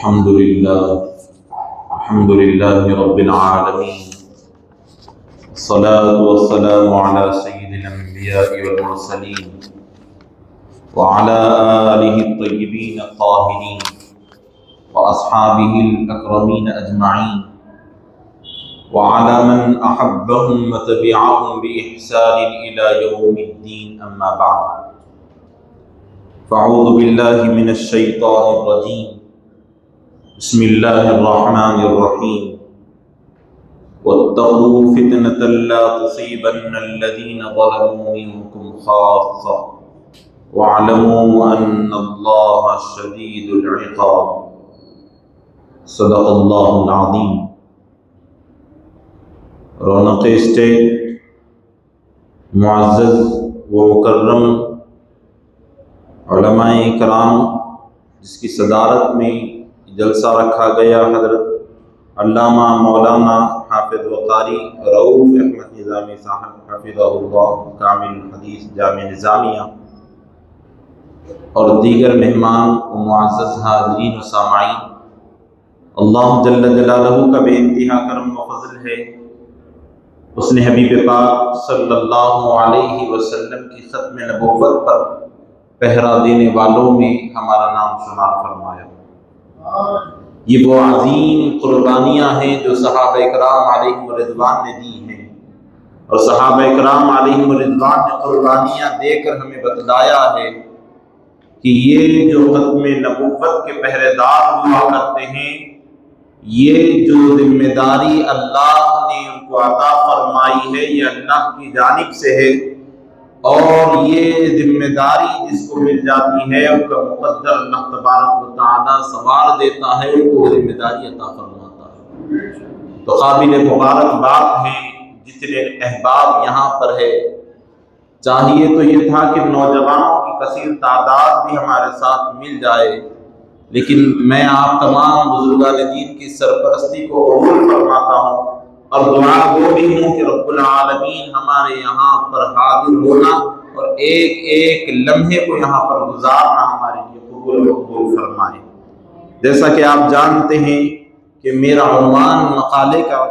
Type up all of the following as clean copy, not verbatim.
الحمد لله رب العالمين، الصلاة والسلام على سيد الأنبياء والمرسلين وعلى آله الطيبين الطاهرين وأصحابه الأكرمين أجمعين وعلى من أحبهم وتبعهم بإحسان إلى يوم الدين، أما بعد، فأعوذ بالله من الشيطان الرجيم، بسم الله الرحمن الرحيم، واتقوا فتنة لا تصيبن الذين ظلموا منكم خاصة واعلموا أن الله شديد العقاب، صدق الله العظيم۔ رونق اسٹیٹ معزز و مکرم علماء کرام، جس کی صدارت میں جلسہ رکھا گیا، حضرت علامہ مولانا حافظ و قاری رؤوف احمد نظامی صاحب حفظہ اللہ، کامل حدیث جامع نظامیہ، اور دیگر مہمان و معزز حاضرین و سامعین، اللہ جل جلالہ کا بے انتہا کرم و فضل ہے، اس نے حبیب پاک صلی اللہ علیہ وسلم کی ختم نبوت پر پہرا دینے والوں میں ہمارا نام شمار فرمایا۔ یہ وہ عظیم قربانیاں ہیں جو صحابہ کرام علیہم رضوان نے دی ہیں، اور صحابہ کرام علیہم رضوان نے قربانیاں دے کر ہمیں بتلایا ہے کہ یہ جو ختم نبوت کے پہرے دار ہوا کرتے ہیں، یہ جو ذمہ داری اللہ نے ان کو عطا فرمائی ہے، یہ اللہ کی جانب سے ہے، اور یہ ذمہ داری جس کو مل جاتی ہے ان کا مقدر اللہ تبارک و تعالیٰ سوار دیتا ہے، ان کو ذمہ داری عطا فرماتا ہے۔ تو قابل مبارک بات ہے، جتنے احباب یہاں پر ہے، چاہیے تو یہ تھا کہ نوجوانوں کی کثیر تعداد بھی ہمارے ساتھ مل جائے، لیکن میں آپ تمام بزرگان دین کی سرپرستی کو قبول فرماتا ہوں، اور دعا وہ بھی ہوں کہ رب العالمین ہمارے یہاں پر حاضر ہونا اور ایک ایک لمحے کو یہاں پر گزارنا ہمارے لیے قبول فرمائے۔ جیسا کہ آپ جانتے ہیں کہ میرا عنوان مقالے کا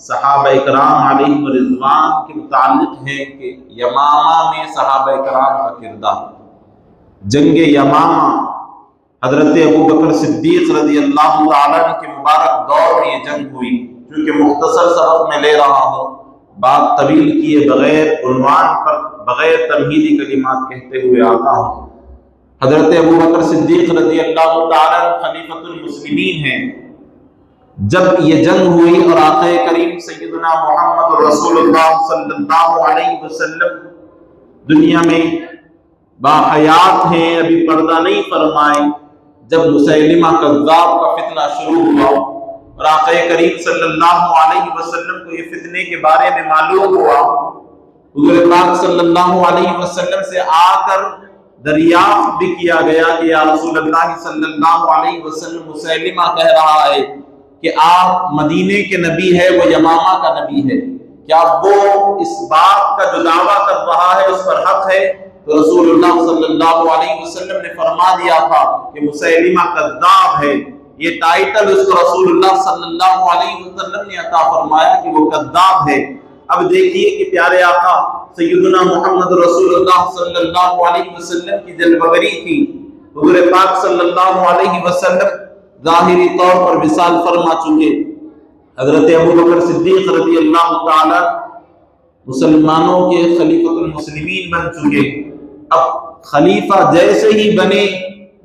صحابہ کرام علیہم رضوان کے متعلق ہے کہ یمامہ میں صحابہ کرام کا کردار۔ جنگ یمامہ حضرت ابوبکر صدیق رضی اللہ تعالیٰ عنہ کے مبارک دور میں یہ جنگ ہوئی۔ کیونکہ مختصر سبق میں لے رہا ہوں، بات طویل کیے بغیر عنوان پر بغیر تمہیدی کلمات کہتے ہوئے آتا ہوں۔ حضرت ابوبکر صدیق رضی اللہ تعالیٰ عنہ خلیفۃ المسلمین ہیں۔ جب یہ جنگ ہوئی اور آقا کریم سیدنا محمد رسول اللہ صلی اللہ علیہ وسلم دنیا میں باحیات ہیں، ابھی پردہ نہیں فرمائے، جب مسیلمہ کذاب کا فتنہ شروع ہوا اور آقا کریم صلی اللہ علیہ وسلم کو یہ فتنے کے بارے میں معلوم ہوا، حضور پاک صلی اللہ علیہ وسلم سے آ کر دریافت بھی کیا گیا کہ یا رسول اللہ صلی اللہ علیہ وسلم، مسیلمہ کہہ رہا ہے کہ آپ مدینے کے نبی ہے، وہ یمامہ کا نبی ہے، کیا وہ اس بات کا جو دعویٰ کر رہا ہے اس پر حق ہے؟ تو رسول اللہ صلی اللہ علیہ وسلم نے فرما دیا تھا کہ مسیلمہ کذاب ہے۔ یہ ٹائٹل اس کو رسول اللہ صلی اللہ علیہ وسلم نے عطا فرمایا کہ وہ کذاب ہے۔ اب دیکھیے کہ پیارے آقا سیدنا محمد رسول اللہ صلی اللہ علیہ وسلم کی جلوگری تھی۔ حضور پاک صلی اللہ علیہ وسلم ظاہری طور پر وصال فرما چکے، حضرت ابوبکر صدیق رضی اللہ تعالی مسلمانوں کے خلیفۃ المسلمین بن چکے۔ اب خلیفہ جیسے ہی بنے،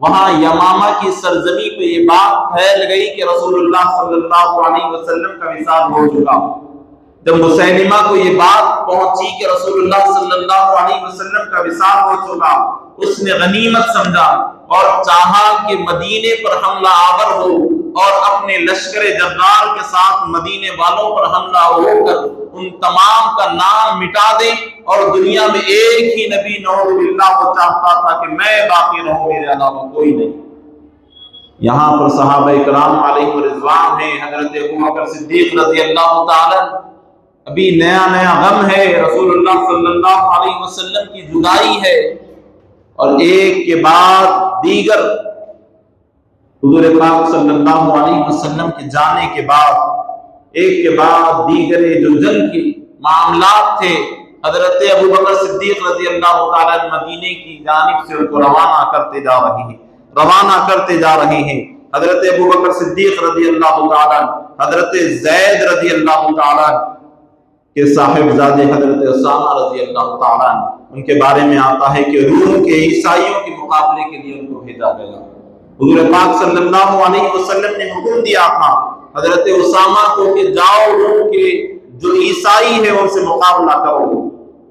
وہاں یمامہ کی سرزمین پہ یہ بات پھیل گئی کہ رسول اللہ صلی اللہ علیہ وسلم کا وصال ہو چکا۔ جب مسیلمہ کو یہ بات پہنچی کہ رسول اللہ صلی اللہ علیہ وسلم کا وصال ہو چکا، اس نے غنیمت سمجھا اور چاہا کہ مدینے پر حملہ آور ہو اور اپنے لشکر جرار کے ساتھ مدینے والوں پر حملہ ہو کر ان تمام کا نام مٹا دے، اور دنیا میں ایک ہی نبی نعوذ باللہ وہ چاہتا تھا کہ میں باقی رہوں، میرے علاوہ کوئی نہیں۔ یہاں پر صحابہ کرام علیہم رضوان ہیں، حضرت ابوبکر صدیق رضی اللہ تعالی، ابھی نیا غم ہے، رسول اللہ صلی اللہ علیہ وسلم کی جدائی ہے، اور ایک کے بعد دیگر حضور پاک صلی اللہ علیہ وسلم کے جانے کے بعد ایک کے بعد دیگر جو جنگ کے معاملات تھے، حضرت ابو بکر صدیق رضی اللہ تعالیٰ مدینے کی جانب سے ان کو روانہ کرتے جا رہے ہیں۔ حضرت ابو بکر صدیق رضی اللہ تعالیٰ، حضرت زید رضی اللہ تعالیٰ کے صاحبزادے حضرت اسامہ رضی اللہ تعالیٰ، ان کے بارے میں آتا ہے کہ روم کے عیسائیوں کے مقابلے کے لیے ان کو بھیجا گیا۔ حضور پاک صلی اللہ علیہ وسلم نے حکم دیا تھا حضرت اسامہ کو کہ جاؤ روم کے جو عیسائی ہے ان سے مقابلہ کرو۔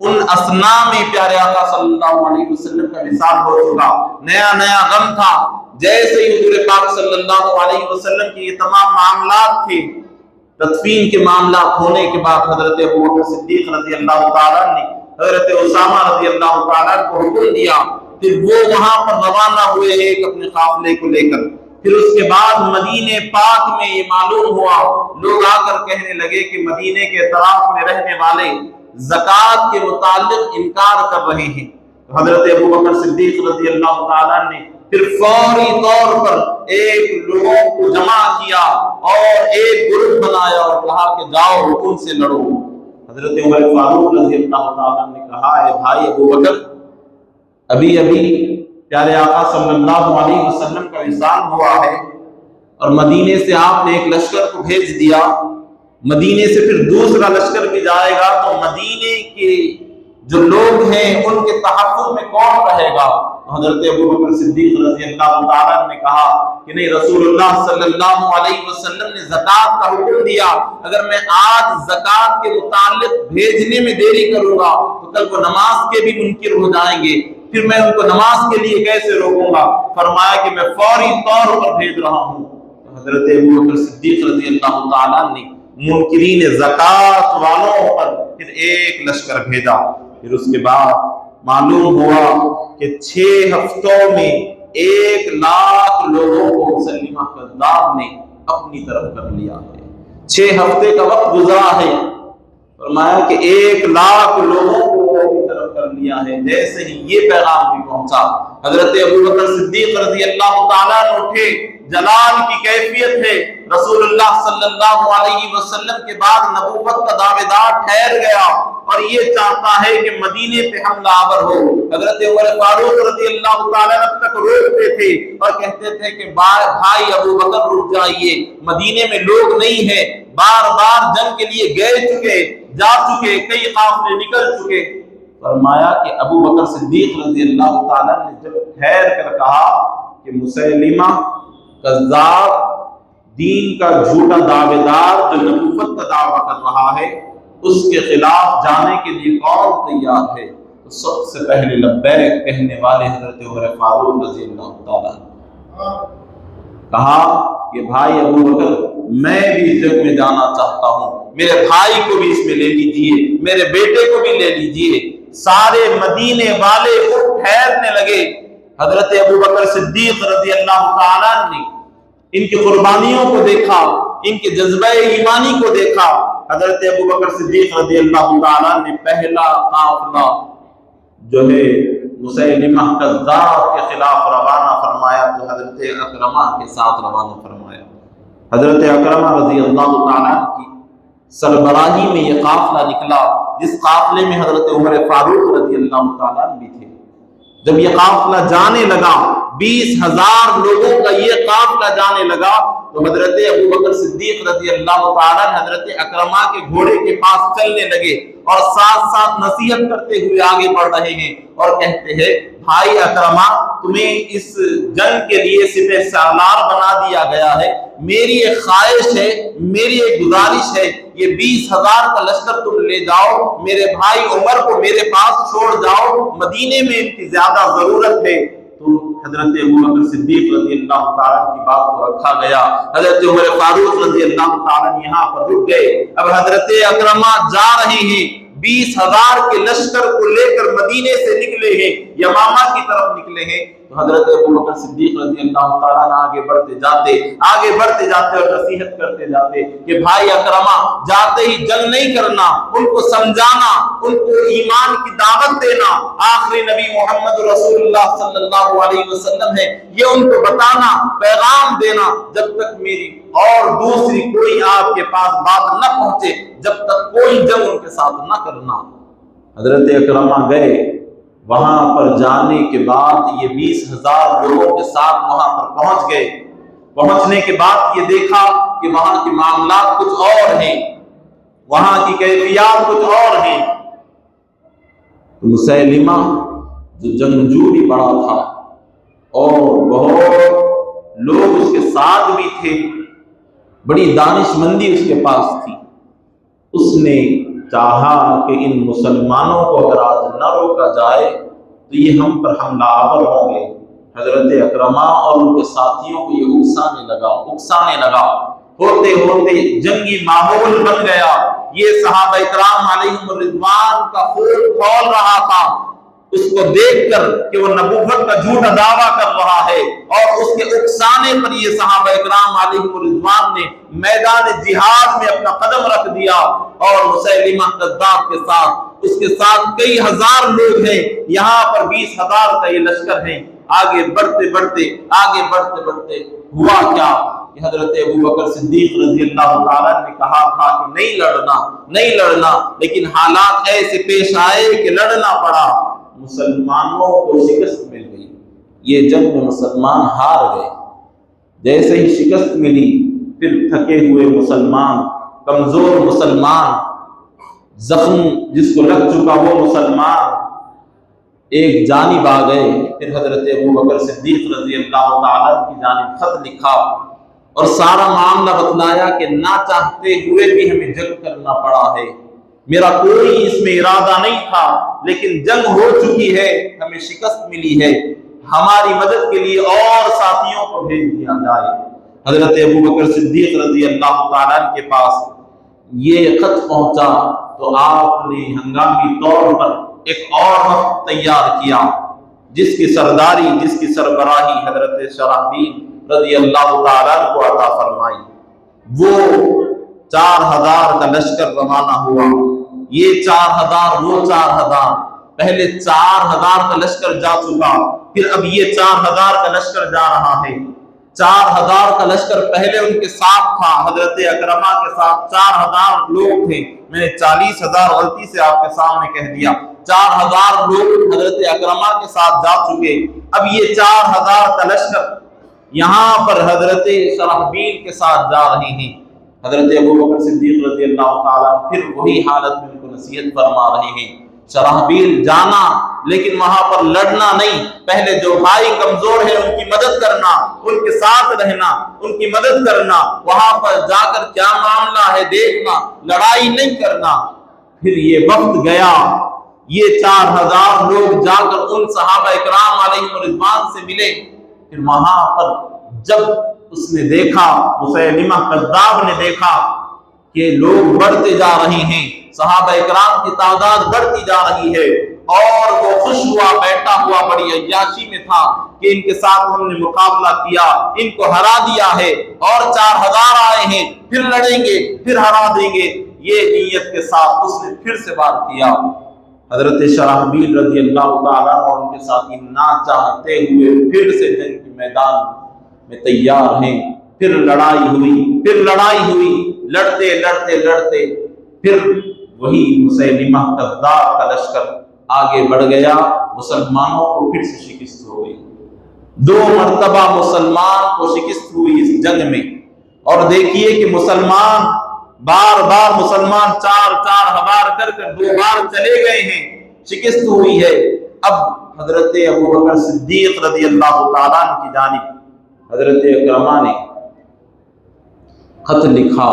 ان اسنا میں پیارے آقا صلی اللہ علیہ وسلم کا وصال ہو چکا، نیا غم تھا۔ جیسے ہی حضور پاک صلی اللہ علیہ وسلم کے یہ تمام معاملات تھے، تدفین کے معاملات ہونے کے بعد حضرت ابو بکر صدیق رضی اللہ تعالیٰ نے حضرت اسامہ رضی اللہ تعالیٰ کو حکم دیا، پھر وہ وہاں پر روانہ ہوئے ایک اپنے قافلے کو لے کر۔ پھر اس کے بعد مدینے پاک میں یہ معلوم ہوا، لوگ آ کر کہنے لگے کہ مدینے کے اطراف میں رہنے والے زکوٰۃ کے متعلق انکار کر رہے ہیں۔ حضرت ابو بکر صدیق رضی اللہ تعالیٰ نے پھر فوری طور پر ایک لوگوں کو جمع کیا اور ایک گروپ بنایا اور کہا کہ جاؤ ان سے لڑو۔ حضرت عمر فاروق رضی اللہ تعالیٰ نے کہا، اے بھائی ابو بکر، ابھی پیارے آقا صلی اللہ علیہ وسلم کا وصال ہوا ہے اور مدینے سے آپ نے ایک لشکر کو بھیج دیا، مدینے سے پھر دوسرا لشکر بھی جائے گا، تو مدینے کے جو لوگ ہیں ان کے تحفظ میں کون رہے گا؟ حضرت ابو بکر صدیق رضی اللہ تعالیٰ نے کہا کہ نہیں، رسول اللہ صلی اللہ علیہ وسلم نے زکوٰۃ کا حکم دیا، اگر میں آج زکوٰۃ کے متعلق بھیجنے میں دیری کروں گا تو کل کو نماز کے بھی منکر ہو جائیں گے، پھر میں ان کو نماز کے لیے کیسے روکوں گا؟ فرمایا کہ میں فوری طور پر بھیج رہا ہوں۔ حضرت ابو بکر صدیق رضی اللہ تعالیٰ نے منکرین زکوٰۃ والوں پر پھر ایک لشکر بھیجا۔ پھر اس کے بعد معلوم ہوا کہ 6 ہفتوں میں 1 لاکھ لوگوں کو مسلمہ کذاب نے اپنی طرف کر لیا ہے۔ 6 ہفتے کا وقت گزرا ہے، فرمایا کہ 1 لاکھ لوگوں کو اپنی طرف کر لیا ہے۔ جیسے ہی یہ پیغام بھی پہنچا، حضرت ابو بکر صدیق رضی اللہ تعالیٰ نے اٹھے۔ جلال کی کیفیت ہے، رسول اللہ صلی اللہ علیہ وسلم کے بعد نبوت کا دعوے دار ٹھہر گیا اور یہ چاہتا ہے کہ مدینے پہ حملہ آور ہو۔ حضرت عمر فاروق رضی اللہ تعالیٰ اب تک روکتے تھے اور کہتے تھے کہ بھائی ابو بکر رک جائیے، مدینے میں لوگ نہیں ہیں، بار بار جنگ کے لیے جا چکے، کئی قافلے نکل چکے۔ فرمایا کہ ابو بکر صدیق رضی اللہ تعالیٰ نے جب ٹھہر کر کہا کہ مسلمہ کذاب، دین کا جھوٹا دعوے دار جو نبوت کا دعویٰ کر رہا ہے، اس کے خلاف جانے کے لیے کون تیار ہے؟ تو سب سے پہلے لبیک کہنے والے حضرت عمر فاروق رضی اللہ تعالیٰ کہا کہ بھائی ابو بکر، میں بھی اس جنگ میں جانا چاہتا ہوں، میرے بھائی کو بھی اس میں لے لیجئے، میرے بیٹے کو بھی لے لیجئے۔ سارے مدینے والے اٹھ ٹھہرنے لگے۔ حضرت ابو بکر صدیق رضی اللہ تعالیٰ نے ان کی قربانیوں کو دیکھا، ان کے جذبہ ایمانی کو دیکھا۔ حضرت ابو بکر صدیق رضی اللہ تعالیٰ نے پہلا قافلہ جو ہے مسیلمہ کذاب کے خلاف روانہ فرمایا تو حضرت اکرمہ کے ساتھ روانہ فرمایا۔ حضرت اکرمہ رضی اللہ تعالیٰ کی سربراہی میں یہ قافلہ نکلا، جس قافلے میں حضرت عمر فاروق رضی اللہ تعالیٰ بھی تھے۔ جب یہ قافلہ جانے لگا، 20,000 لوگوں کا یہ قافلہ جانے لگا، تو حضرت ابو بکر صدیق رضی اللہ تعالیٰ حضرت اکرمہ کے گھوڑے کے پاس چلنے لگے اور ساتھ ساتھ نصیحت کرتے ہوئے آگے بڑھ رہے ہیں اور کہتے ہیں، بھائی اکرمہ، تمہیں اس جنگ کے لیے سپہ سالار بنا دیا گیا ہے، میری ایک خواہش ہے، میری ایک گزارش ہے، یہ 20,000 کا لشکر تم لے جاؤ، میرے بھائی عمر کو میرے پاس چھوڑ جاؤ، مدینے میں ان کی زیادہ ضرورت ہے۔ تو حضرت ابو بکر صدیق رضی اللہ تعالیٰ کی بات کو رکھا گیا۔ حضرت عمر فاروق رضی اللہ تعالیٰ یہاں پر رک گئے۔ اب حضرت اکرمہ جا رہے ہیں، 20,000 کے لشکر کو لے کر مدینے سے نکلے ہیں۔ یمامہ کی طرف نکلے ہیں، تو حضرت ابو بکر صدیق رضی اللہ تعالیٰ عنہ آگے بڑھتے جاتے اور نصیحت کرتے جاتے کہ بھائی اکرما، جاتے ہی جنگ نہیں کرنا، ان کو سمجھانا، ان کو ایمان کی دعوت دینا، آخری نبی محمد رسول اللہ صلی اللہ علیہ وسلم ہے، یہ ان کو بتانا، پیغام دینا، جب تک میری اور دوسری کوئی آپ کے پاس بات نہ پہنچے، جب تک کوئی جنگ ان کے ساتھ نہ کرنا۔ حضرت اکرمہ گئے، وہاں پر جانے کے بعد یہ 20,000 لوگوں کے ساتھ وہاں پر پہنچ گئے۔ پہنچنے کے بعد یہ دیکھا کہ وہاں کے معاملات کچھ اور ہیں، وہاں کی کیفیات کچھ اور ہیں۔ مسیلمہ جو جنگجو بھی بڑا تھا اور بہت لوگ اس کے ساتھ بھی تھے، بڑی دانش مندی اس کے پاس تھی، اس نے چاہا کہ ان مسلمانوں کو اگر آج نہ روکا جائے تو یہ ہم پر حملہ آور ہوں گے۔ حضرت اکرمہ اور ان کے ساتھیوں کو یہ اکسانے لگا، ہوتے ہوتے جنگی ماحول بن گیا۔ یہ صحابہ اکرام علیہم الرضوان کا خون کھول رہا تھا، اس کو دیکھ کر کہ وہ نبوت کا جھوٹا دعویٰ کر رہا ہے، اور اس کے اکسانے پر یہ صحابہ اکرام علیہم الرضوان نے میدان جہاد میں اپنا قدم رکھ دیا، اور مسیلمہ کذاب کے ساتھ اس کے ساتھ کئی ہزار لوگ ہیں، یہاں پر 20,000 کا یہ لشکر ہے۔ آگے بڑھتے بڑھتے ہوا کیا کہ حضرت ابو بکر صدیق رضی اللہ تعالیٰ نے کہا تھا کہ نہیں لڑنا، لیکن حالات ایسے پیش آئے کہ لڑنا پڑا۔ مسلمانوں کو شکست مل گئی، یہ جنگ میں مسلمان ہار گئے۔ جیسے ہی شکست ملی، پھر تھکے ہوئے مسلمان، کمزور مسلمان، زخم جس کو لگ چکا وہ مسلمان ایک جانب آ گئے۔ پھر حضرت ابو بکر صدیق رضی اللہ تعالیٰ کی جانب خط لکھا اور سارا معاملہ بتلایا کہ نہ چاہتے ہوئے بھی ہمیں جنگ کرنا پڑا ہے، میرا کوئی اس میں ارادہ نہیں تھا، لیکن جنگ ہو چکی ہے، ہمیں شکست ملی ہے، ہماری مدد کے لیے اور ساتھیوں کو بھیج دیا جائے۔ حضرت ابو بکر صدیق رضی اللہ تعالیٰ کے پاس یہ خط پہنچا تو آپ نے ہنگامی طور پر ایک اور وقت تیار کیا، جس کی سرداری، جس کی سربراہی حضرت شرحبیل رضی اللہ تعالیٰ کو عطا فرمائی۔ وہ 4,000 کا لشکر روانہ ہوا، یہ 4,000 وہ 4,000، پہلے 4,000 کا لشکر جا چکا، پھر اب یہ 4,000 کا لشکر جا رہا ہے۔ 4,000 کا لشکر پہلے ان کے ساتھ تھا، حضرت اکرمہ کے ساتھ 4,000 لوگ تھے، میں نے 40,000 غلطی سے آپ کے سامنے کہہ دیا۔ 4,000 لوگ حضرت اکرمہ کے ساتھ جا چکے، اب یہ 4,000 کا لشکر یہاں پر حضرت شرحبیل کے ساتھ جا رہے ہیں۔ حضرت ابو بکر صدیق رضی اللہ تعالیٰ پھر وہی حالت میں ان کو نصیحت فرما رہے ہیں، شرحبیل جانا لیکن وہاں پر لڑنا نہیں، پہلے جو بھائی کمزور ہیں ان کی مدد کرنا، ان کے ساتھ رہنا، ان کی مدد کرنا، وہاں پر جا کر کیا معاملہ ہے دیکھنا، لڑائی نہیں کرنا۔ پھر یہ وقت گیا، یہ 4,000 لوگ جا کر ان صحابہ اکرام علیہم رضوان سے ملے۔ پھر وہاں پر جب اس نے دیکھا، مسیلمہ کذاب نے دیکھا کہ لوگ بڑھتے جا رہے ہیں، صحابہ اکرام کی تعداد بڑھتی جا رہی ہے، اور وہ خوش ہوا، بیٹھا ہوا بڑی عیاشی میں تھا کہ ان کے ساتھ ہم نے مقابلہ کیا، ان کو ہرا دیا ہے، اور 4,000 آئے ہیں، پھر لڑیں گے، پھر ہرا دیں گے، یہ نیت کے ساتھ اس نے پھر سے وار کیا۔ حضرت شرحبیل رضی اللہ تعالیٰ اور ان کے ساتھی نہ چاہتے ہوئے پھر سے جنگ کے میدان میں تیار ہیں۔ پھر لڑائی ہوئی، لڑتے پھر وہی مسیلمہ کذاب کا لشکر آگے بڑھ گیا، مسلمانوں کو پھر سے شکست ہو گئی۔ 2 مرتبہ مسلمان کو شکست ہوئی اس جنگ میں، اور دیکھیے کہ مسلمان بار مسلمان 4 بار کر 2 بار چلے گئے ہیں، شکست ہوئی ہے۔ اب حضرت ابو بکر صدیق رضی اللہ تعالیٰ کی جانب حضرت اکرمہ نے خط لکھا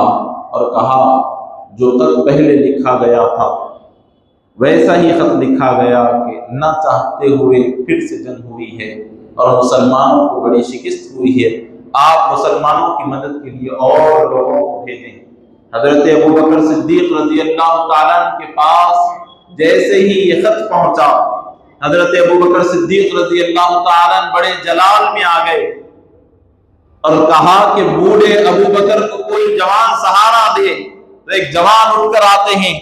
اور کہا جو خط پہلے لکھا گیا تھا ویسا ہی خط لکھا گیا کہ نہ چاہتے ہوئے پھر سے جنگ ہوئی ہے اور مسلمانوں کو بڑی شکست ہوئی ہے، آپ مسلمانوں کی مدد کے لیے اور لوگوں کو بھیجیں۔ حضرت ابو بکر صدیق رضی اللہ تعالیٰ کے پاس جیسے ہی یہ خط پہنچا حضرت ابوبکر صدیق رضی اللہ تعالیٰ عنہ بڑے جلال میں آ گئے اور کہا کہ بوڑھے ابوبکر کو کوئی جوان سہارا دے۔ تو ایک جوان اٹھ کر آتے ہیں،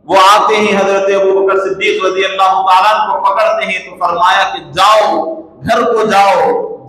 وہ آتے ہیں حضرت ابوبکر صدیق رضی اللہ تعالیٰ عنہ کو پکڑتے ہیں تو فرمایا کہ جاؤ، گھر کو جاؤ،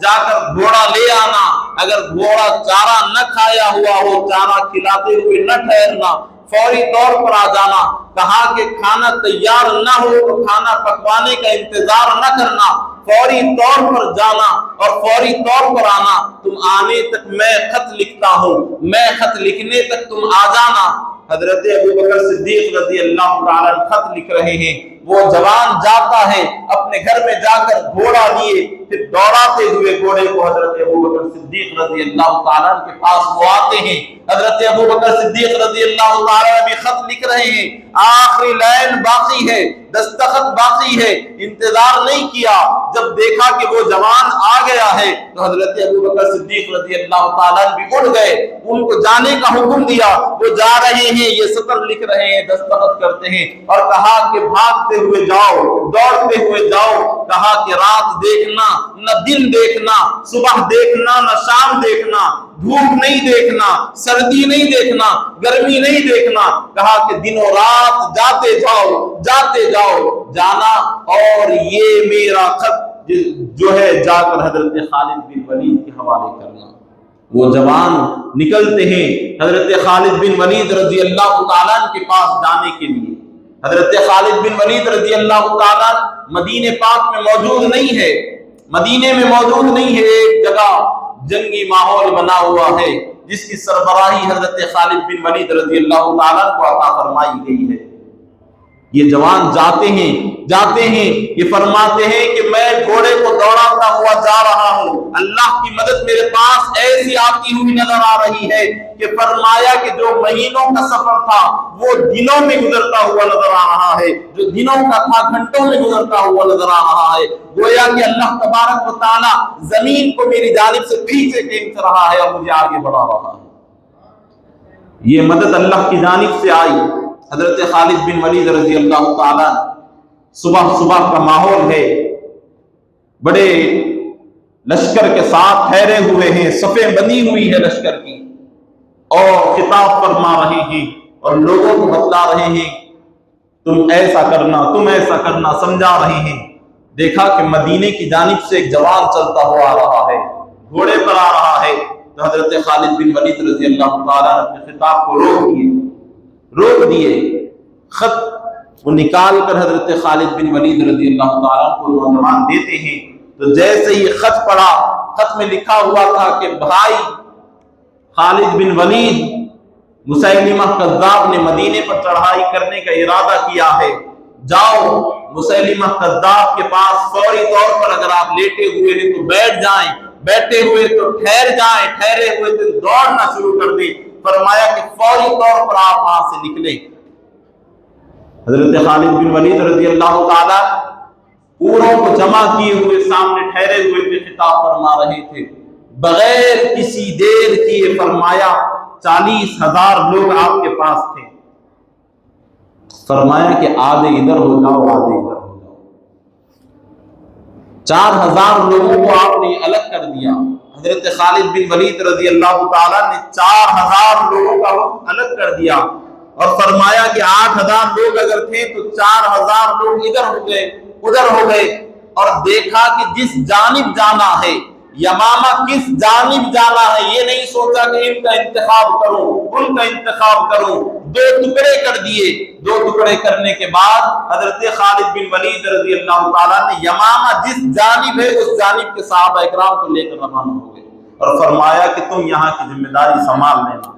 جا کر گھوڑا لے آنا، اگر گھوڑا چارہ نہ کھایا ہوا ہو، چارہ کھلاتے ہوئے نہ ٹھہرنا، فوری طور پر آ جانا۔ کہا کہ کھانا تیار نہ ہو تو کھانا پکوانے کا انتظار نہ کرنا، فوری طور پر جانا اور فوری طور پر آنا، تم آنے تک میں خط لکھتا ہوں، میں خط لکھنے تک تم آ جانا۔ حضرت ابوبکر صدیق رضی اللہ تعالیٰ عنہ خط لکھ رہے ہیں، وہ جوان جاتا ہے اپنے گھر میں جا کر گھوڑا لیے، پھر دوڑاتے ہوئے گھوڑے کو حضرت ابوبکر صدیق رضی اللہ تعالیٰ عنہ کے پاس وہ آتے ہیں۔ حضرت ابوبکر صدیق رضی اللہ تعالیٰ عنہ بھی خط لکھ رہے ہیں، آخری لائن باقی ہے، دستخط باقی ہے، انتظار نہیں کیا۔ جب دیکھا کہ وہ جوان آ گیا ہے تو حضرت ابوبکر صدیق رضی اللہ تعالیٰ عنہ بھی اٹھ گئے، ان کو جانے کا حکم دیا۔ وہ جا رہے ہیں، یہ سطر لکھ رہے ہیں، دستخط کرتے ہیں اور کہا کہ بھاگتے ہوئے جاؤ، دوڑتے ہوئے جاؤ۔ کہا کہ رات دیکھنا نہ دن دیکھنا، صبح دیکھنا نہ شام دیکھنا، دھوپ نہیں دیکھنا، سردی نہیں دیکھنا، گرمی نہیں دیکھنا۔ کہا کہ دن و رات جاتے جاؤ، جاتے جاؤ، جانا اور یہ میرا خط جو ہے جا کر حضرت خالد بن ولید کے حوالے کرنا۔ وہ جوان نکلتے ہیں حضرت خالد بن ولید رضی اللہ تعالیٰ عنہ کے پاس جانے کے لیے۔ حضرت خالد بن ولید رضی اللہ تعالیٰ عنہ مدینہ پاک میں موجود نہیں ہے، مدینے میں موجود نہیں ہے، ایک جگہ جنگی ماحول بنا ہوا ہے جس کی سربراہی حضرت خالد بن ولید رضی اللہ تعالیٰ عنہ کو عطا فرمائی گئی ہے۔ یہ جوان جاتے ہیں، یہ فرماتے ہیں کہ میں گھوڑے کو دوڑاتا ہوا جا رہا ہوں، اللہ کی مدد میرے پاس ایسی آتی ہوئی نظر آ رہی ہے کہ فرمایا کہ جو مہینوں کا سفر تھا وہ دنوں میں گزرتا ہوا نظر آ رہا ہے، جو دنوں کا تھا گھنٹوں میں گزرتا ہوا نظر آ رہا ہے۔ گویا کہ اللہ تبارک و تعالی زمین کو میری جانب سے پیچھے کھینچ رہا ہے اور مجھے آگے بڑھا رہا ہے۔ یہ مدد اللہ کی جانب سے آئی۔ حضرت خالد بن ولید رضی اللہ تعالیٰ صبح کا ماحول ہے، بڑے لشکر کے ساتھ ٹھہرے ہوئے ہیں، صفیں بنی ہوئی ہے لشکر کی، اور خطاب فرما رہے ہیں اور لوگوں کو بتلا رہے ہیں تم ایسا کرنا، تم ایسا کرنا، سمجھا رہے ہیں۔ دیکھا کہ مدینے کی جانب سے ایک جوان چلتا ہوا آ رہا ہے، گھوڑے پر آ رہا ہے، تو حضرت خالد بن ولید رضی اللہ تعالیٰ اپنے خطاب کو روک دیے۔ خط وہ نکال کر حضرت خالد بن ولید رضی اللہ تعالیٰ کو نوجوان دیتے ہیں، تو جیسے ہی خط پڑھا، خط میں لکھا ہوا تھا کہ بھائی خالد بن ولید، مسیلمہ کذاب نے مدینے پر چڑھائی کرنے کا ارادہ کیا ہے، جاؤ مسیلمہ کذاب کے پاس فوری طور پر، اگر آپ لیٹے ہوئے ہیں تو بیٹھ جائیں، بیٹھے ہوئے تو ٹھہر جائیں، ٹھہرے ہوئے تو دوڑنا شروع کر دیں۔ فرمایا کہ فوری طور پر آپ وہاں سے نکلیں۔ حضرت خالد بن ولید رضی اللہ تعالیٰ پوروں کو جمع کیے ہوئے سامنے ٹھہرے ہوئے تھے، خطاب فرما رہے تھے بغیر کسی دیر کیے۔ فرمایا 40,000 لوگ آپ کے پاس تھے، فرمایا کہ آدھے ادھر ہو جاؤ، آدھے ادھر ہو جاؤ۔ 4,000 لوگوں کو آپ نے الگ کر دیا۔ حضرت خالد بن ولید رضی اللہ تعالیٰ نے 4,000 لوگوں کا وقت الگ کر دیا اور فرمایا کہ 8,000 لوگ اگر تھے تو 4,000 لوگ ادھر ہو گئے، اور دیکھا کہ جس جانب جانا ہے، یمامہ کس جانب جانا ہے، یہ نہیں سوچا کہ ان کا انتخاب کروں، ان کا انتخاب کروں، 2 ٹکڑے کر دیے۔ 2 ٹکڑے کرنے کے بعد حضرت خالد بن ولید رضی اللہ تعالیٰ نے یمامہ جس جانب ہے اس جانب کے صحابہ اکرام کو لے کر روانہ ہو گئے اور فرمایا کہ تم یہاں کی ذمہ داری سنبھال لینا۔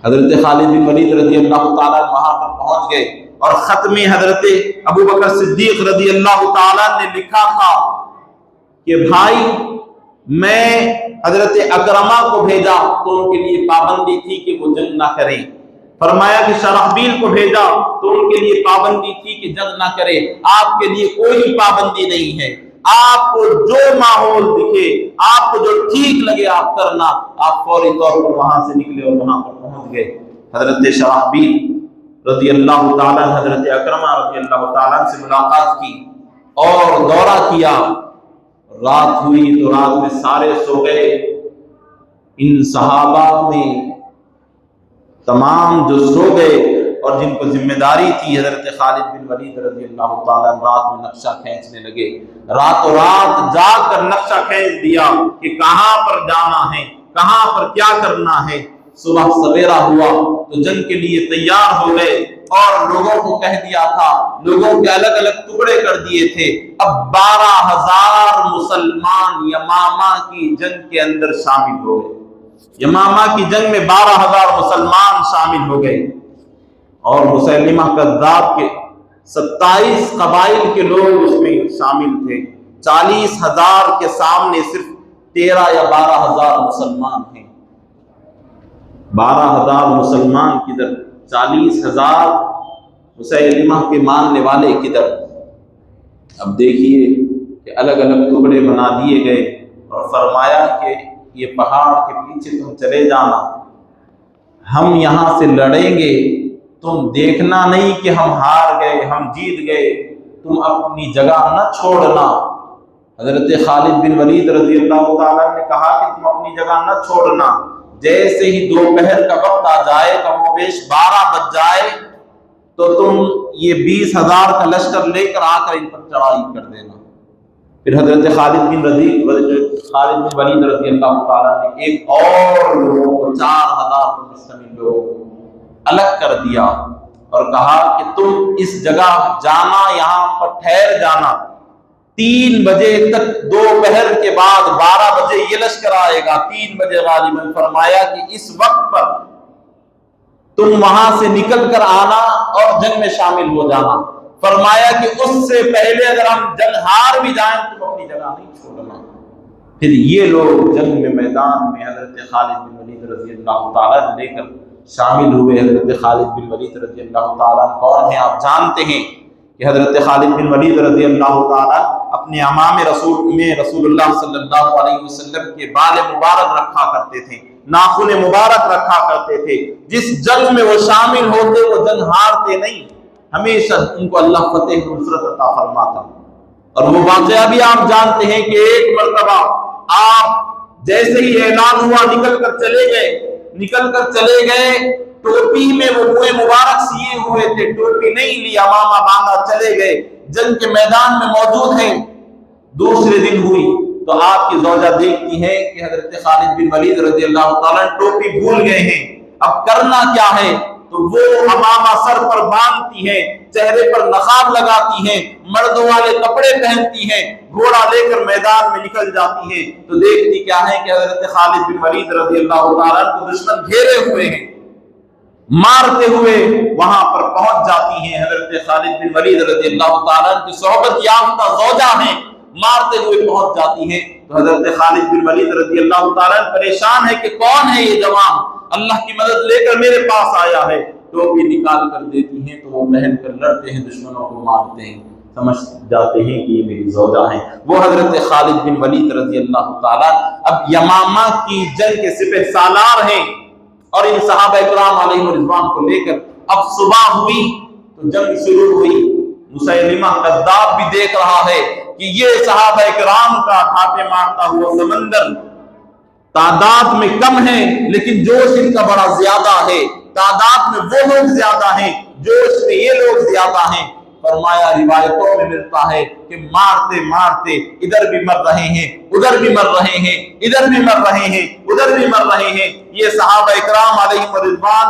حضرت خالد بن ولید رضی اللہ تعالیٰ وہاں پر پہنچ گئے اور خط میں حضرت ابوبکر صدیق رضی اللہ تعالیٰ نے لکھا تھا کہ بھائی میں حضرت اکرمہ کو بھیجا تو ان کے لیے پابندی تھی کہ وہ جنگ نہ کریں، فرمایا کہ شرحبیل کو بھیجا تو ان کے لیے پابندی تھی کہ جنگ نہ کرے، آپ کے لیے کوئی پابندی نہیں ہے، آپ کو جو ماحول دکھے، آپ کو جو ٹھیک لگے آپ کرنا۔ آپ فوری طور پر وہاں سے نکلے اور وہاں پر پہنچ گئے۔ حضرت شرحبیل رضی اللہ تعالیٰ حضرت اکرمہ رضی اللہ تعالیٰ سے ملاقات کی اور دورہ کیا، رات ہوئی تو رات میں سارے سو گئے۔ ان صحابہ میں تمام جو سو گئے اور جن کو ذمہ داری تھی، حضرت خالد بن ولید رضی اللہ تعالیٰ رات میں نقشہ کھینچنے لگے، راتوں رات جاگ کر نقشہ کھینچ دیا کہ کہاں پر جانا ہے، کہاں پر کیا کرنا ہے۔ صبح سویرا ہوا تو جنگ کے لیے تیار ہو گئے اور لوگوں کو کہہ دیا تھا، لوگوں کے الگ الگ ٹکڑے کر دیے تھے۔ اب 12,000 مسلمان یمامہ کی جنگ کے اندر شامل ہو گئے، یمامہ کی جنگ میں 12,000 مسلمان شامل ہو گئے، اور مسیلمہ کذاب کے 27 قبائل کے لوگ اس میں شامل تھے۔ 40,000 کے سامنے صرف 13 یا 12,000 مسلمان ہیں۔ 12,000 مسلمان کدھر، 40,000 مسیلمہ کے ماننے والے کدھر۔ اب دیکھیے کہ الگ الگ ٹکڑے بنا دیے گئے اور فرمایا کہ یہ پہاڑ کے پیچھے تم چلے جانا، ہم یہاں سے لڑیں گے، تم دیکھنا نہیں کہ ہم ہار گئے، ہم جیت گئے، تم اپنی جگہ نہ چھوڑنا۔ حضرت خالد بن ولید رضی اللہ تعالیٰ نے کہا کہ تم اپنی جگہ نہ چھوڑنا، جیسے ہی دوپہر کا وقت آ جائے، کم و بیش 12 بج جائے، تو تم یہ 20,000 کا لشکر لے کر آ کر ان پر چڑھائی کر دینا۔ پھر حضرت خالد بن ولید رضی اللہ تعالیٰ نے ایک اور لوگوں کو 4,000 پر مشتمل لوگوں کو الگ کر دیا اور کہا کہ تم اس جگہ جانا، یہاں پر ٹھہر جانا، 3 بجے تک، دوپہر کے بعد 12 بجے یہ لشکر آئے گا، 3 بجے غالباً، فرمایا کہ اس وقت پر تم وہاں سے نکل کر آنا اور جنگ میں شامل ہو جانا۔ فرمایا کہ اس سے پہلے اگر ہم جنگ ہار بھی جائیں تم اپنی جگہ نہیں چھوڑنا۔ پھر یہ لوگ جنگ میں میدان میں حضرت خالد بن ولید رضی اللہ تعالیٰ لے کر شامل ہوئے۔ حضرت خالد بن ولید رضی اللہ تعالیٰ کون ہیں آپ جانتے ہیں کہ حضرت خالد بن ولید رضی اللہ تعالیٰ اپنے امام رسول میں رسول اللہ صلی اللہ علیہ وسلم کے بال مبارک رکھا کرتے تھے، ناخن مبارک رکھا کرتے تھے۔ جس جنگ میں وہ شامل ہوتے وہ جنگ ہارتے نہیں، ہمیشہ ان کو اللہ فتح و نصرت عطا فرماتا۔ اور وہ واقعہ بھی آپ جانتے ہیں کہ ایک مرتبہ آپ جیسے ہی اعلان ہوا نکل کر چلے گئے، ٹوپی میں وہ منہ مبارک سیے ہوئے تھے، ٹوپی نہیں لی، امامہ باندھا چلے گئے، جنگ کے میدان میں موجود ہیں۔ دوسرے دن ہوئی تو آپ کی زوجہ دیکھتی ہے کہ حضرت خالد بن ولید رضی اللہ تعالیٰ ٹوپی بھول گئے ہیں، اب کرنا کیا ہے؟ تو وہ امامہ سر پر باندھتی ہیں، چہرے پر نقاب لگاتی ہیں، مردوں والے کپڑے پہنتی ہیں، گھوڑا لے کر میدان میں نکل جاتی ہیں۔ تو دیکھتی کیا ہے کہ حضرت خالد بن ولید رضی اللہ تعالیٰ کو دشمن گھیرے ہوئے ہیں، مارتے ہوئے وہاں پر پہنچ جاتی ہیں۔ حضرت خالد بن ولید رضی اللہ تعالیٰ کی صحبت یافتہ زوجہ ہیں، مارتے ہوئے پہنچ جاتی ہیں۔ تو حضرت خالد بن ولید رضی اللہ تعالیٰ پریشان ہے کہ کون ہے یہ جوان، اللہ کی مدد لے کر میرے پاس آیا ہے۔ ٹوپی نکال کر دیتی ہیں تو وہ پہن کر لڑتے ہیں، دشمنوں کو مارتے ہیں، سمجھ جاتے ہیں کہ یہ میری زوجہ ہیں۔ وہ حضرت خالد بن ولید رضی اللہ تعالیٰ اب یمامہ کی جنگ کے سپہ سالار ہیں، اور ان صحابہ کرام علیہ رضوان کو لے کر اب صبح ہوئی تو جنگ شروع ہوئی۔ مسیلمہ کذاب بھی دیکھ رہا ہے کہ یہ صحابہ کرام کا ڈھاپے مارتا ہوا سمندر تعداد میں کم ہے لیکن جوش ان کا بڑا زیادہ ہے، تعداد میں وہ لوگ زیادہ ہیں، جوش میں یہ لوگ زیادہ ہیں۔ فرمایا روایتوں میں ملتا ہے کہ مارتے مارتے ادھر بھی مر رہے ہیں، ادھر بھی مر رہے ہیں، ادھر بھی مر رہے ہیں، ادھر بھی مر رہے ہیں۔ یہ صحابہ اکرام علیہم رضوان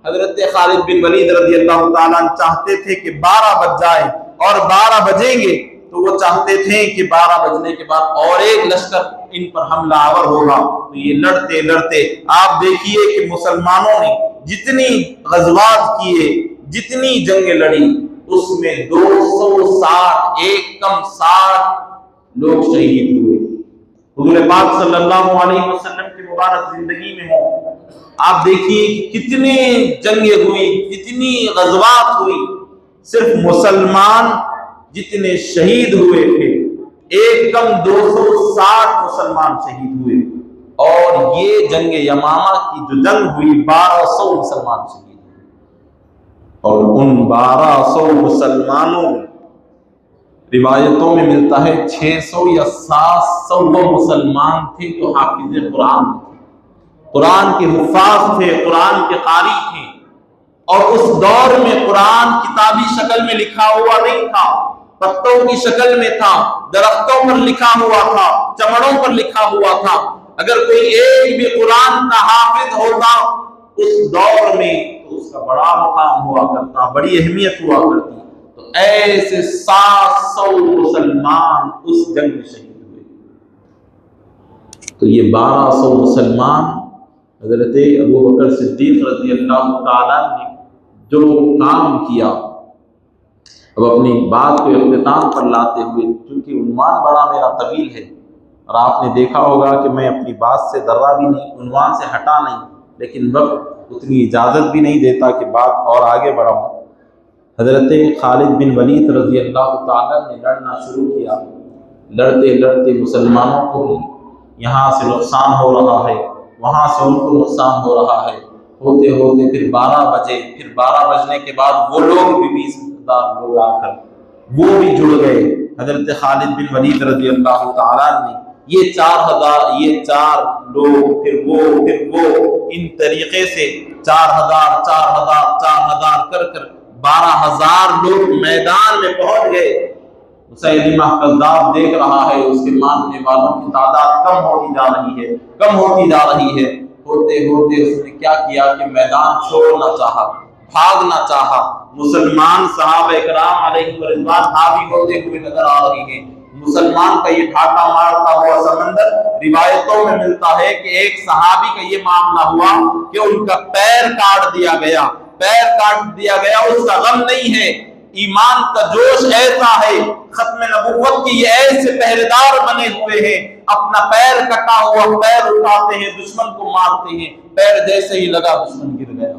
حضرت خالد بن ولید رضی اللہ تعالیٰ چاہتے تھے کہ 12 بج جائے اور 12 بجیں گے تو وہ چاہتے تھے کہ 12 بجنے کے بعد اور ایک لشکر ان پر حملہ آور ہوگا۔ تو یہ لڑتے لڑتے آپ دیکھیے کہ مسلمانوں نے جتنی غزوات کیے، جتنی جنگیں لڑی، اس میں 260 ایک کم 60 لوگ شہید ہوئے۔ حضور پاک صلی اللہ علیہ وسلم کی مبارک زندگی میں ہو آپ دیکھیے کتنے جنگیں ہوئی، کتنی غزوات ہوئی، صرف مسلمان جتنے شہید ہوئے تھے ایک کم 260 مسلمان شہید ہوئے، اور یہ جنگ یمامہ کی جو جنگ ہوئی 1200 مسلمان شہید ہوئے، اور ان 1200 مسلمانوں روایتوں میں ملتا ہے 600 یا 700 وہ مسلمان تھے جو حافظ قرآن تھے، قرآن کے حفاظ تھے، قرآن کے قاری تھے۔ اور اس دور میں قرآن کتابی شکل میں لکھا ہوا نہیں تھا، پتوں کی شکل میں تھا، درختوں پر لکھا ہوا تھا، چمڑوں پر لکھا ہوا تھا۔ اگر کوئی ایک بھی قرآن کا حافظ ہوتا اس دور میں تو اس کا بڑا مقام ہوا کرتا، بڑی اہمیت ہوا کرتی۔ تو ایسے 700 مسلمان اس جنگ میں شہید ہوئے۔ تو یہ 1200 مسلمان حضرت ابوبکر صدیق رضی اللہ تعالیٰ نے جو کام کیا، اب اپنی بات کو اختتام پر لاتے ہوئے، چونکہ عنوان بڑا میرا طویل ہے اور آپ نے دیکھا ہوگا کہ میں اپنی بات سے ذرہ بھی نہیں، عنوان سے ہٹا نہیں، لیکن وقت اتنی اجازت بھی نہیں دیتا کہ بات اور آگے بڑھاؤں۔ حضرت خالد بن ولید رضی اللہ تعالیٰ نے لڑنا شروع کیا۔ لڑتے لڑتے مسلمانوں کو بھی یہاں سے نقصان ہو رہا ہے، وہاں سے ان کو نقصان ہو رہا ہے، ہوتے ہوتے پھر 12 بجے، پھر 12 بجنے کے بعد وہ لوگ بھی 20,000 لوگ آ کر وہ بھی جڑ گئے حضرت خالد بن ولید رضی اللہ تعالیٰ نے۔ یہ 4,000، یہ 4 لوگ، پھر وہ ان طریقے سے 4,000 کر 12,000 لوگ میدان میں پہنچ گئے۔ مسیلمہ کذاب دیکھ رہا ہے اس کے ماننے والوں کی تعداد کم ہوتی جا رہی ہے۔ ہوتے ہوتے اس نے کیا کیا کہ میدان چھوڑنا چاہا، بھاگنا چاہا۔ مسلمان صحابہ اکرام علیہ رضوان حاوی ہوتے ہوئے نظر آ رہی ہیں۔ مسلمان کا یہ ڈھاکہ مارتا ہوا سمندر، روایتوں میں ملتا ہے کہ ایک صحابی کا یہ معاملہ ہوا کہ ان کا پیر کاٹ دیا گیا۔ اس کا غم نہیں ہے، ایمان کا جوش ایسا ہے، ختم نبوت کی یہ ایسے پہریدار بنے ہوئے ہیں، اپنا پیر کٹا ہوا پیر اٹھاتے ہیں، دشمن کو مارتے ہیں، پیر جیسے ہی لگا دشمن گر گیا۔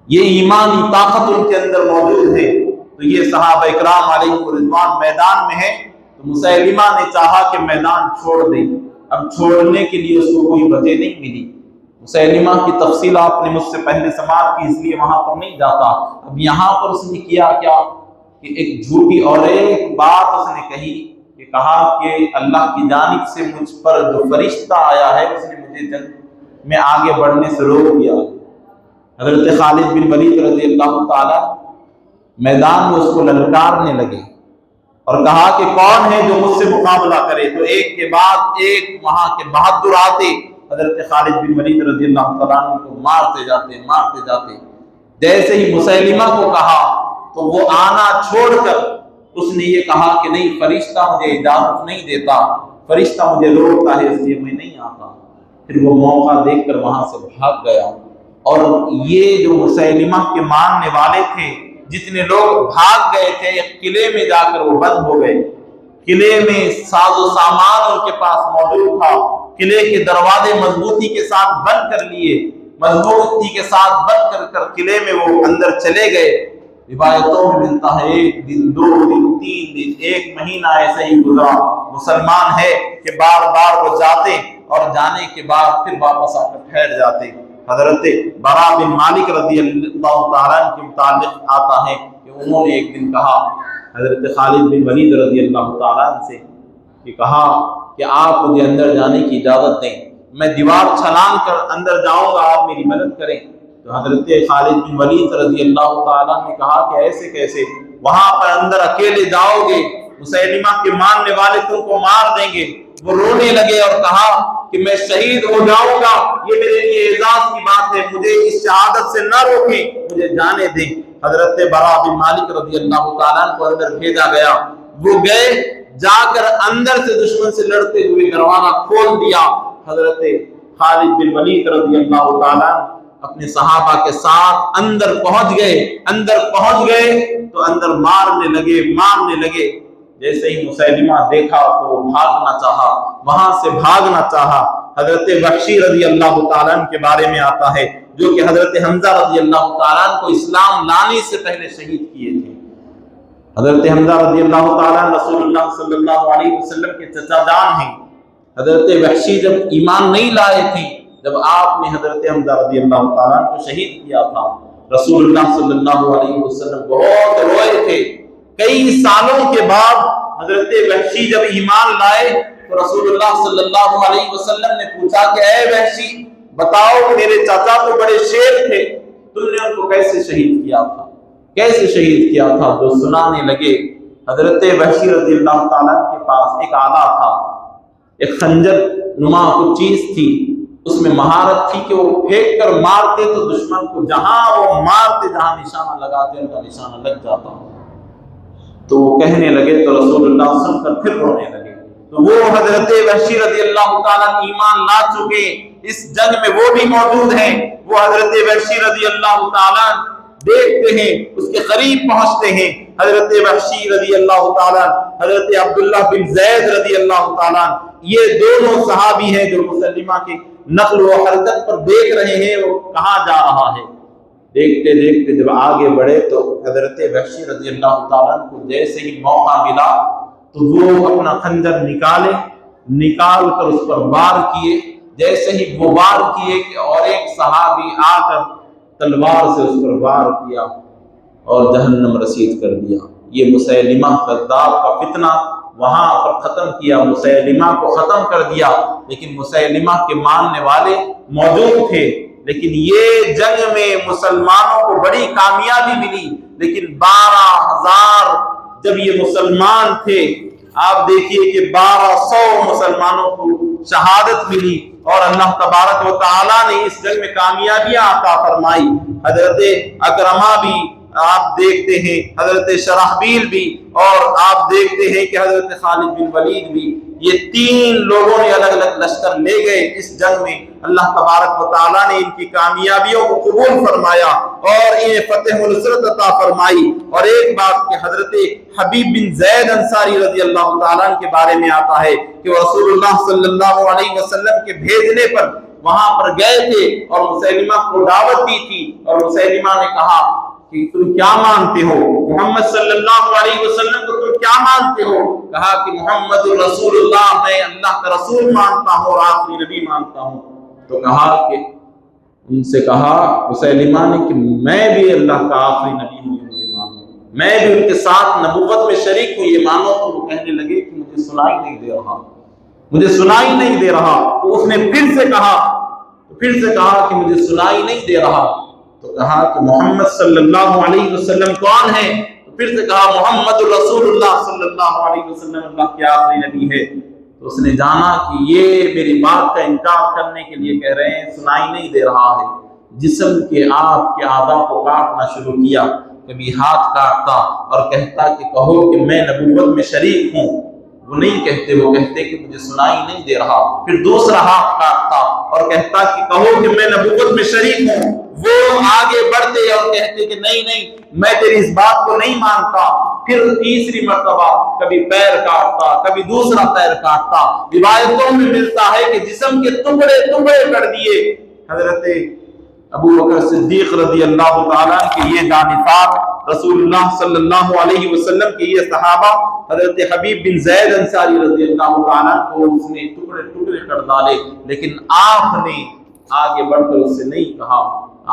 یہ ایمانی طاقت ان کے اندر موجود ہے۔ تو یہ صحابہ اکرام علیہ رضوان میدان میں ہیں، تو مسیلمہ نے چاہا کہ میدان چھوڑ دے۔ اب چھوڑنے کے لیے اس کو کوئی وجہ نہیں ملی۔ مسیلمہ کی تفصیل آپ نے مجھ سے پہلے سماعت کی، اس لیے وہاں پر نہیں جاتا۔ اب یہاں پر اس نے کیا کہ ایک جھوٹی اور ایک بات اس نے کہا کہ اللہ کی جانب سے مجھ پر جو فرشتہ آیا ہے اس نے مجھے جنگ میں آگے بڑھنے سے روک دیا۔ حضرت خالد بن ولید رضی اللہ تعالی میدان میں اس کو للکارنے لگے اور کہا کہ کون ہے جو مجھ سے مقابلہ کرے؟ تو ایک کے بعد ایک وہاں کے بہادر آتے حضرت خالد بن ولید رضی اللہ تعالیٰ عنہ کو مارتے جاتے۔ جیسے ہی مسیلمہ کو کہا تو وہ آنا چھوڑ کر اس نے یہ کہا کہ نہیں، فرشتہ مجھے اجازت نہیں دیتا، فرشتہ مجھے روکتا ہے، اس لیے میں نہیں آتا۔ پھر وہ موقع دیکھ کر وہاں سے بھاگ گیا۔ اور یہ جو مسیلمہ کے ماننے والے تھے، جتنے لوگ بھاگ گئے تھے، ایک قلعے میں جا کر وہ بند ہو گئے۔ قلعے میں ساز و سامان ان کے پاس موجود تھا، قلعے کے دروازے مضبوطی کے ساتھ بند کر لیے، قلعے میں وہ اندر چلے گئے۔ روایتوں میں ملتا ہے 1 دن 2 دن 3 دن 1 مہینہ ایسے ہی گزرا۔ مسلمان ہے کہ بار بار وہ جاتے اور جانے کے بعد پھر واپس آ کر ٹھہر جاتے۔ حضرت براء بن مالک رضی اللہ تعالیٰ عنہ کے متعلق آتا ہے کہ انہوں نے ایک دن کہا حضرت خالد بن ولید رضی اللہ تعالیٰ عنہ سے کہ کہا کہ آپ مجھے اندر جانے کی اجازت دیں، میں دیوار چھلانگ کر اندر جاؤں گا، آپ میری مدد کریں۔ تو حضرت خالد بن ولید رضی اللہ تعالیٰ نے کہا کہ ایسے کیسے، وہاں پر اندر اکیلے جاؤ گے، مسیلمہ کے ماننے والے تم کو مار دیں گے۔ وہ رونے لگے اور کہا کہ میں شہید ہو جاؤں گا، یہ میرے لیے اعزاز کی بات ہے، مجھے اس شہادت سے نہ روکیں، مجھے جانے دیں۔ حضرت براء بن مالک رضی اللہ تعالیٰ کو اندر بھیجا گیا۔ وہ گئے، جا کر اندر سے دشمن سے لڑتے ہوئے دروازہ کھول دیا۔ حضرت خالد بن ولید رضی اللہ تعالیٰ اپنے صحابہ کے ساتھ اندر پہنچ گئے تو اندر مارنے لگے۔ جیسے ہی مسیلمہ دیکھا تو وہ وہاں سے بھاگنا چاہا۔ حضرت وحشی رضی اللہ تعالیٰ کے بارے میں آتا ہے، جو کہ حضرت حمزہ رضی اللہ تعالیٰ کو اسلام لانے سے پہلے شہید کیے تھے۔ حضرت حمزہ رضی اللہ تعالیٰ رسول اللہ صلی اللہ علیہ وسلم کے چچا جان ہیں۔ حضرت وحشی جب ایمان نہیں لائے تھے، جب آپ نے حضرت حمزہ رضی اللہ تعالیٰ کو شہید کیا تھا، رسول اللہ صلی اللہ علیہ وسلم بہت روئے تھے۔ کئی سالوں کے بعد حضرت وحشی جب ایمان لائے تو رسول اللہ صلی اللہ علیہ وسلم نے پوچھا کہ اے وحشی بتاؤ میرے چاچا تو بڑے شیر تھے، تم نے ان کو کیسے شہید کیا تھا، کیسے شہید کیا تھا؟ تو سنانے لگے حضرت وحشی رضی اللہ تعالیٰ کے پاس ایک آلہ تھا، ایک خنجر نما کچھ چیز تھی، اس میں مہارت تھی کہ وہ پھینک کر مارتے تو دشمن کو جہاں وہ مارتے جہاں نشانہ لگاتے ان کا نشانہ لگ جاتا۔ تو وہ کہنے لگے تو رسول اللہ سن کر پھر رونے لگے۔ تو وہ حضرت وحشی رضی اللہ تعالیٰ ایمان لا چکے، اس جنگ میں وہ بھی موجود ہیں، وہ حضرت وحشی رضی اللہ تعالیٰ دیکھتے ہیں، اس کے قریب پہنچتے ہیں۔ حضرت وحشی رضی اللہ تعالیٰ، حضرت عبداللہ بن زید رضی اللہ تعالیٰ، یہ دونوں صحابی ہیں جو مسلمہ کے نقل و حرکت پر دیکھ رہے ہیں وہ کہاں جا رہا ہے۔ دیکھتے دیکھتے جب آگے بڑھے تو حضرت وحشی رضی اللہ تعالیٰ کو جیسے ہی موقع ملا تو وہ اپنا خنجر نکال کر اس پر وار کیے۔ جیسے ہی وہ وار کیے کہ اور ایک صحابی آ کر تلوار سے اس پر وار کیا اور جہنم رسید کر دیا۔ یہ مسیلمہ کذاب کا فتنہ وہاں پر ختم کیا، مسیلمہ کو ختم کر دیا، لیکن مسیلمہ کے ماننے والے موجود تھے۔ لیکن یہ جنگ میں مسلمانوں کو بڑی کامیابی ملی، لیکن 12,000 جب یہ مسلمان تھے، آپ دیکھیے کہ 1200 مسلمانوں کو شہادت ملی اور اللہ تبارک و تعالیٰ نے اس جنگ میں کامیابیاں عطا فرمائی۔ حضرت اکرمہ بھی آپ دیکھتے ہیں، حضرت شرحبیل بھی، اور آپ دیکھتے ہیں کہ حضرت خالد بن ولید بھی، یہ 3 لوگوں نے الگ الگ لشکر لے گئے اس جنگ میں۔ اللہ تبارک و تعالیٰ نے ان کی کامیابیوں کو قبول فرمایا اور انہیں فتح و نصرت عطا فرمائی۔ اور ایک بات کہ حضرت حبیب بن زید انصاری رضی اللہ تعالیٰ کے بارے میں آتا ہے کہ وہ رسول اللہ صلی اللہ علیہ وسلم کے بھیجنے پر وہاں پر گئے تھے اور مسیلمہ کو دعوت دی تھی، اور مسیلمہ نے کہا کہ تم کیا مانتے ہو؟ محمد صلی اللہ علیہ وسلم کو تم کیا مانتے ہو؟ کہا کہ محمد رسول اللہ، میں اللہ کا رسول مانتا ہوں اور آخری نبی مانتا ہوں۔ تو کہا کہ ان سے کہا مسیلمہ نے کہ میں بھی اللہ کا آخری نبی ہوں، یہ مانو، میں بھی ان کے ساتھ نبوت میں شریک ہوں، یہ مانو۔ تو وہ کہنے لگے کہ مجھے سنائی نہیں دے رہا، مجھے سنائی نہیں دے رہا۔ تو اس نے پھر سے کہا کہ مجھے سنائی نہیں دے رہا۔ تو کہا کہ محمد صلی اللہ علیہ وسلم کون ہے؟ تو پھر سے کہا محمد رسول اللہ صلی اللہ علیہ وسلم اللہ کے آخری نبی ہے۔ تو اس نے جانا کہ یہ میری بات کا انکار کرنے کے لیے کہہ رہے ہیں، سنائی نہیں دے رہا ہے۔ جسم کے آپ کے اعضاء کو کاٹنا شروع کیا، کبھی ہاتھ کاٹتا اور کہتا کہ کہو کہ میں نبوت میں شریک ہوں، وہ نہیں کہتے، وہ کہتے کہ مجھے سنائی نہیں دے رہا۔ پھر دوسرا ہاتھ کاٹتا اور کہتا کہ کہو کہ میں نبوت میں شریک ہوں، وہ آگے بڑھتے اور کہتے کہ نہیں میں تیری اس بات کو نہیں مانتا۔ پھر تیسری مرتبہ کبھی پیر کاٹتا، کبھی دوسرا پیر کاٹتا۔ روایتوں میں ملتا ہے کہ جسم کے ٹکڑے کر دیے۔ حضرت ابو بکر صدیق رضی اللہ تعالیٰ کے یہ جانصار، رسول اللہ صلی اللہ علیہ وسلم کے یہ صحابہ، حضرت حبیب بن زید انصاری رضی اللہ تعالیٰ کو اس نے ٹکڑے کر ڈالے، لیکن آپ نے آگے بڑھ کر اس سے نہیں کہا،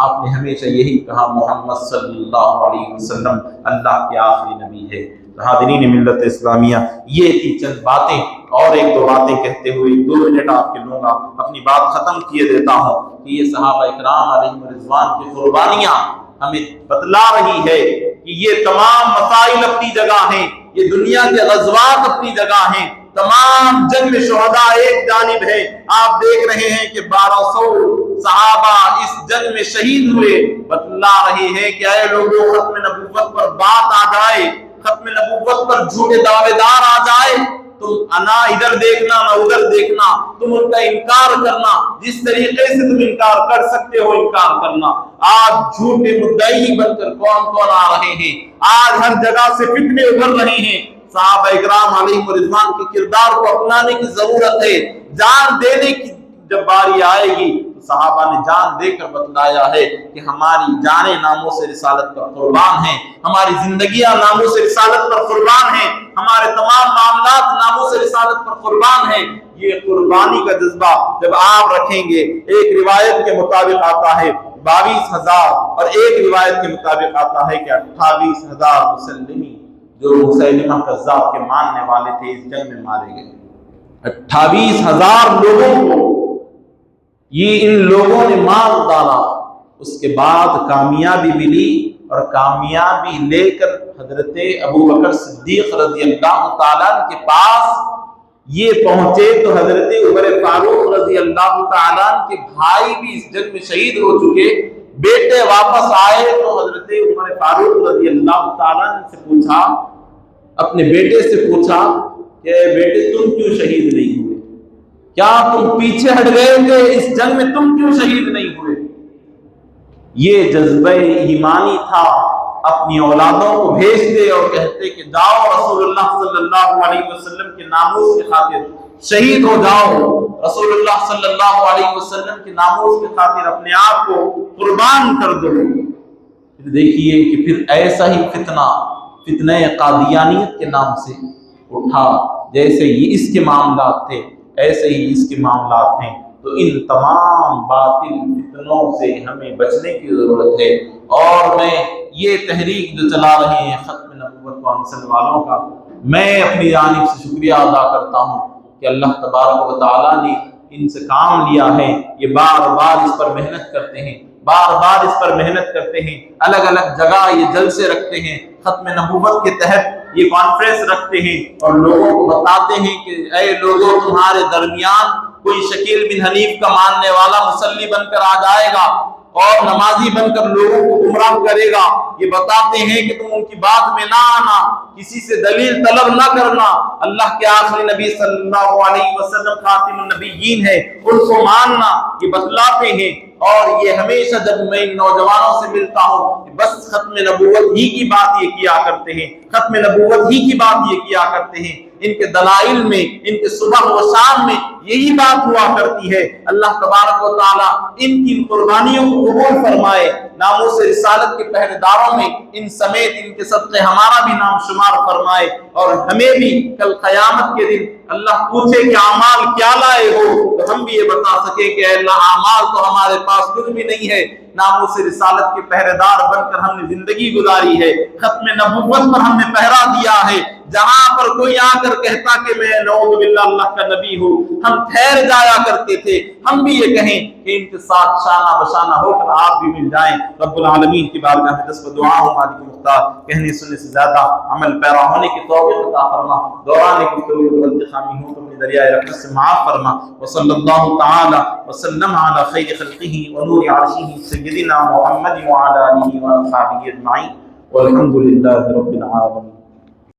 آپ نے ہمیشہ یہی کہا محمد صلی اللہ علیہ وسلم اللہ کے آخری نبی ہے۔ حاضرین ملت اسلامیہ، یہ تھی چند باتیں، اور ایک دو باتیں کہتے ہوئے 2 منٹ آپ کے لوں گا، اپنی بات ختم کیے دیتا ہوں کہ یہ صحابہ اکرام علیہم رضوان کی قربانیاں ہمیں بتلا رہی ہے کہ یہ تمام مسائل اپنی جگہ ہیں، یہ دنیا کے غزوات اپنی جگہ ہیں، تمام جنگ میں شہداء ایک جانب ہے۔ آپ دیکھ رہے ہیں کہ 1200 صحابہ اس جنگ میں شہید ہوئے، بتلا رہے ہیں کہ اے لوگوں، ختم نبوت پر بات آ جائے، ختم نبوت پر جھوٹے دعوے دار آ جائے، تم نہ ادھر دیکھنا نہ ادھر دیکھنا، تم ان کا انکار کرنا، جس طریقے سے تم انکار کر سکتے ہو انکار کرنا۔ آج جھوٹے مدعی بن کر کون آ رہے ہیں، آج ہر جگہ سے فتنے ابھر رہے ہیں۔ صحابہ اکرام علیہم رضوان کے کردار کو اپنانے کی ضرورت ہے۔ جان دینے کی جب باری آئے گی تو صحابہ نے جان دے کر بتلایا ہے کہ ہماری جانیں ناموس رسالت پر قربان ہیں، ہماری زندگیاں ناموس رسالت پر قربان ہیں، ہمارے تمام معاملات ناموس رسالت پر قربان ہیں۔ یہ قربانی کا جذبہ جب آپ رکھیں گے، ایک روایت کے مطابق آتا ہے 22,000 اور ایک روایت کے مطابق آتا ہے کہ 28,000 مسلمین جو مسیلمہ کذاب کے ماننے والے تھے اس جنگ میں مارے گئے۔ 28,000 لوگوں کو یہ ان لوگوں نے مار ڈالا۔ اس کے بعد کامیابی ملی، اور کامیابی لے کر حضرت ابوبکر صدیق رضی اللہ تعالیٰ عنہ کے پاس یہ پہنچے تو حضرت عمر فاروق رضی اللہ تعالیٰ عنہ کے بھائی بھی اس جنگ میں شہید ہو چکے، بیٹے واپس آئے تو حضرت عمر فاروق رضی اللہ تعالیٰ عنہ سے پوچھا، اپنے بیٹے سے پوچھا کہ بیٹے تم کیوں شہید نہیں ہوئے؟ کیا تم پیچھے ہٹ گئے تھے اس جنگ میں، تم کیوں شہید نہیں ہوئے؟ یہ جذبہ ایمانی تھا، اپنی اولادوں کو بھیجتے اور کہتے کہ جاؤ رسول اللہ صلی اللہ علیہ وسلم کے ناموس کی خاطر شہید ہو جاؤ، رسول اللہ صلی اللہ علیہ وسلم کے ناموس کی خاطر اپنے آپ کو قربان کر دو۔ پھر دیکھیے کہ پھر ایسا ہی فتنہ قادیانیت کے نام سے اٹھا، جیسے یہ اس کے معاملات تھے ایسے ہی اس کے معاملات ہیں۔ تو ان تمام باطل فتنوں سے ہمیں بچنے کی ضرورت ہے، اور میں یہ تحریک جو چلا رہے ہیں ختم نبوت کونسل والوں کا، میں اپنی جانب سے شکریہ ادا کرتا ہوں کہ اللہ تبارک و تعالیٰ نے ان سے کام لیا ہے۔ یہ بار بار اس پر محنت کرتے ہیں، بار بار اس پر محنت کرتے ہیں، الگ الگ جگہ یہ جلسے رکھتے ہیں، ختم نبوت کے تحت یہ کانفرنس رکھتے ہیں اور لوگوں کو بتاتے ہیں کہ اے لوگوں، تمہارے درمیان کوئی شکیل بن حنیف کا ماننے والا مصلی بن کر آ جائے گا اور نمازی بن کر لوگوں کو گمراہ کرے گا۔ یہ بتاتے ہیں کہ تم ان کی بات میں نہ آنا، کسی سے دلیل طلب نہ کرنا، اللہ کے آخری نبی صلی اللہ علیہ وسلم خاتم النبیین ہے، ان کو ماننا، یہ بتلاتے ہیں۔ اور یہ ہمیشہ جب میں ان نوجوانوں سے ملتا ہوں کہ بس ختم نبوت ہی کی بات یہ کیا کرتے ہیں، ختم نبوت ہی کی بات یہ کیا کرتے ہیں، ان کے دلائل میں، ان کے صبح و شام میں یہی بات ہوا کرتی ہے۔ اللہ تبارک و تعالیٰ ان کی قربانیوں کو قبول فرمائے، ناموس رسالت کے پہرے داروں میں ان سمیت ان کے صدقے ہمارا بھی نام شمار فرمائے، اور ہمیں بھی کل قیامت کے دن اللہ پوچھے کہ اعمال کیا لائے ہو، تو ہم بھی یہ بتا سکے کہ اے اللہ اعمال تو ہمارے پاس کچھ بھی نہیں ہے، ناموس رسالت کے پہرے دار بن کر ہم نے زندگی گزاری ہے، ختم نبوت پر ہم نے پہرا دیا ہے۔ جہاں پر کوئی آ کر کہتا کہ میں نعوذ باللہ اللہ کا نبی ہوں، ہم ٹھہر جایا کرتے تھے، ہم بھی یہ کہیں کہ ان کے ساتھ شانہ بشانہ ہو کر آپ بھی مل جائیں۔ رب العالمین کی بارگاہ میں دست دعا ہوں، مالک مختار کہنے سننے سے زیادہ عمل پیرا ہونے کی توفیق عطا فرما، دوران گفتگو غلط خامی ہو تو اپنی دریائے رحمت سے معاف فرما۔ وصلی اللہ تعالی وسلم علی خیر خلقہ ونور عرشہ سیدنا محمد وعلی آلہ واصحابہ اجمعین، والحمد للہ رب العالمین۔